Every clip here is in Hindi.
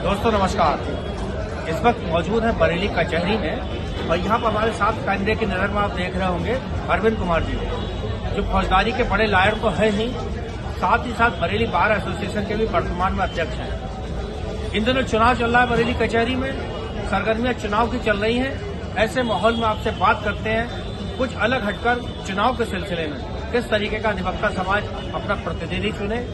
दोस्तों नमस्कार। इस वक्त मौजूद है बरेली कचहरी में और यहाँ पर हमारे साथ कैमरे की नजर में आप देख रहे होंगे अरविंद कुमार जी, जो फौजदारी के बड़े लायर तो है ही, साथ ही साथ बरेली बार एसोसिएशन के भी वर्तमान में अध्यक्ष हैं। इन दिनों चुनाव चल रहा है बरेली कचहरी में, सरगर्मियां चुनाव की चल रही हैं। ऐसे माहौल में आपसे बात करते हैं कुछ अलग हटकर चुनाव के सिलसिले में किस तरीके का अधिवक्ता समाज अपना प्रतिनिधि चुने,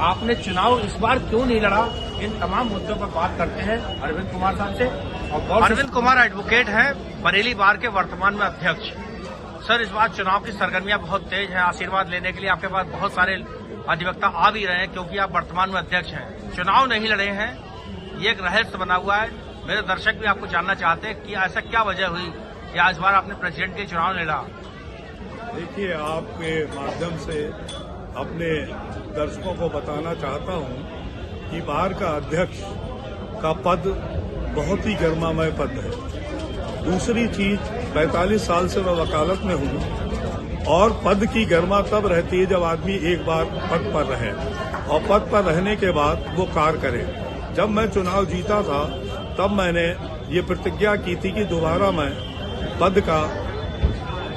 आपने चुनाव इस बार क्यों नहीं लड़ा, इन तमाम मुद्दों पर बात करते हैं अरविंद कुमार साहब से। और अरविंद कुमार एडवोकेट हैं, बरेली बार के वर्तमान में अध्यक्ष। सर, इस बार चुनाव की सरगर्मियां बहुत तेज हैं। आशीर्वाद लेने के लिए आपके पास बहुत सारे अधिवक्ता आ भी रहे हैं क्योंकि आप वर्तमान में अध्यक्ष हैं। चुनाव नहीं लड़े हैं, ये एक रहस्य बना हुआ है। मेरे दर्शक भी आपको जानना चाहते हैं कि ऐसा क्या वजह हुई कि आज बार आपने प्रेसिडेंट के चुनाव नहीं लड़ा। देखिए, आपके माध्यम से अपने दर्शकों को बताना चाहता हूं कि बार का अध्यक्ष का पद बहुत ही गरिमामय पद है। दूसरी चीज, 45 साल से मैं वकालत में हूं और पद की गरिमा तब रहती है जब आदमी एक बार पद पर रहे और पद पर रहने के बाद वो कार्य करे। जब मैं चुनाव जीता था तब मैंने ये प्रतिज्ञा की थी कि दोबारा मैं पद का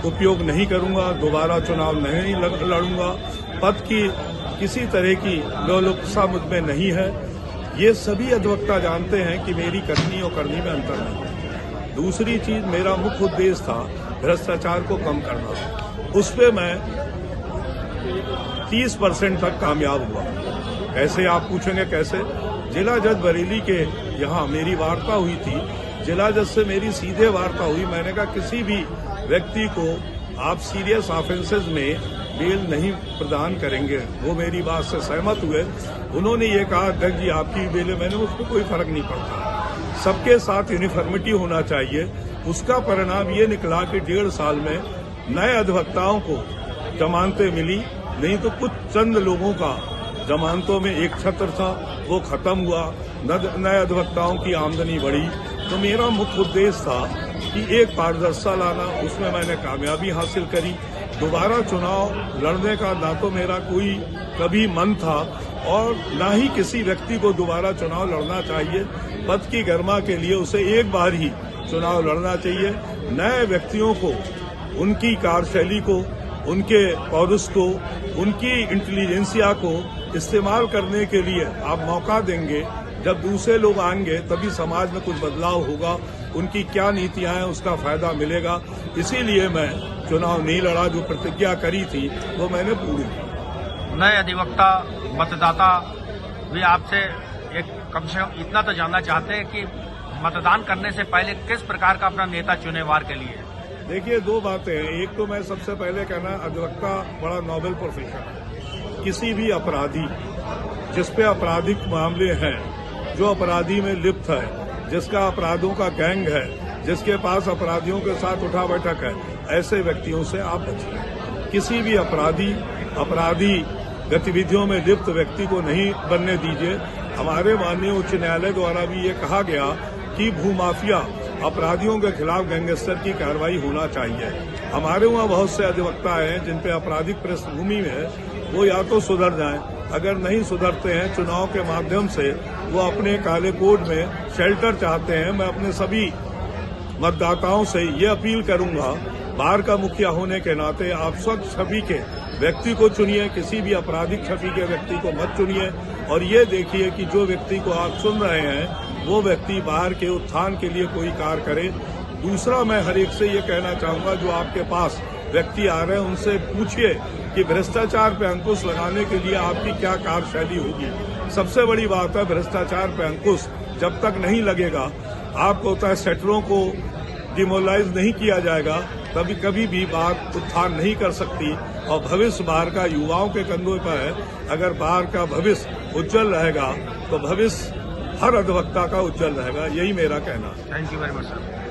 उपयोग नहीं करूंगा, दोबारा चुनाव नहीं लड़ूंगा। पद की किसी तरह की लोलुपता मुझ में नहीं है। ये सभी अधिवक्ता जानते हैं कि मेरी करनी और करनी में अंतर नहीं है। दूसरी चीज, मेरा मुख्य उद्देश्य था भ्रष्टाचार को कम करना। उस पे मैं 30% तक कामयाब हुआ। कैसे, आप पूछेंगे कैसे? जिला जज बरेली के यहाँ मेरी वार्ता हुई थी। जिला जज से मेरी सीधे वार्ता हुई। मैंने कहा किसी भी व्यक्ति को आप सीरियस ऑफेंसेस में बेल नहीं प्रदान करेंगे। वो मेरी बात से सहमत हुए। उन्होंने ये कहा, अध्यक्ष जी आपकी बेल है। मैंने उसको कोई फर्क नहीं पड़ता, सबके साथ यूनिफॉर्मिटी होना चाहिए। उसका परिणाम ये निकला कि 1.5 साल में नए अधिवक्ताओं को जमानतें मिली, नहीं तो कुछ चंद लोगों का जमानतों में एक छत्र था, वो खत्म हुआ। नए अधिवक्ताओं की आमदनी बढ़ी। तो मेरा मुख्य उद्देश्य था कि एक पारदर्शिता लाना, उसमें मैंने कामयाबी हासिल करी। दोबारा चुनाव लड़ने का ना तो मेरा कोई कभी मन था और ना ही किसी व्यक्ति को दोबारा चुनाव लड़ना चाहिए। पद की गरिमा के लिए उसे एक बार ही चुनाव लड़ना चाहिए। नए व्यक्तियों को उनकी कार्यशैली को, उनके पौरुष को, उनकी इंटेलिजेंसिया को इस्तेमाल करने के लिए आप मौका देंगे। जब दूसरे लोग आएंगे तभी समाज में कुछ बदलाव होगा। उनकी क्या नीतियां हैं उसका फायदा मिलेगा। इसीलिए मैं चुनाव नहीं लड़ा। जो प्रतिज्ञा करी थी वो मैंने पूरी की। नए अधिवक्ता मतदाता भी आपसे एक कम से कम इतना तो जानना चाहते हैं कि मतदान करने से पहले किस प्रकार का अपना नेता चुने वार के लिए। देखिए, 2 बातें हैं। एक तो मैं सबसे पहले कहना, अधिवक्ता बड़ा नोबेल प्रोफेशन है। किसी भी अपराधी जिस पे आपराधिक मामले हैं, जो अपराधी में लिप्त है, जिसका अपराधों का गैंग है, जिसके पास अपराधियों के साथ उठा बैठक है, ऐसे व्यक्तियों से आप बचिए। किसी भी अपराधी गतिविधियों में लिप्त व्यक्ति को नहीं बनने दीजिए। हमारे माननीय उच्च न्यायालय द्वारा भी ये कहा गया कि भूमाफिया अपराधियों के खिलाफ गैंगस्टर की कार्रवाई होना चाहिए। हमारे वहाँ बहुत से अधिवक्ता हैं जिन पे आपराधिक पृष्ठभूमि में है, वो या तो सुधर जाएं, अगर नहीं सुधरते हैं चुनाव के माध्यम से वो अपने काले कोड में शेल्टर चाहते हैं। मैं अपने सभी मतदाताओं से ये अपील करूंगा, बार का मुखिया होने के नाते आप स्वच्छ छवि के व्यक्ति को चुनिए, किसी भी आपराधिक छवि के व्यक्ति को मत चुनिए। और ये देखिए कि जो व्यक्ति को आप चुन रहे हैं वो व्यक्ति बाहर के उत्थान के लिए कोई कार्य करे। दूसरा, मैं हर एक से ये कहना चाहूंगा, जो आपके पास व्यक्ति आ रहे हैं उनसे पूछिए कि भ्रष्टाचार पे अंकुश लगाने के लिए आपकी क्या कार्यशैली होगी। सबसे बड़ी बात है, भ्रष्टाचार पे अंकुश जब तक नहीं लगेगा, आपको होता है सेटरों को डिमोलाइज नहीं किया जाएगा, तभी कभी भी बात उत्थान नहीं कर सकती। और भविष्य बार का युवाओं के कंधों पर है। अगर बार का भविष्य उज्जवल रहेगा तो भविष्य हर अधिवक्ता का उज्जवल रहेगा। यही मेरा कहना है। Thank you very much sir.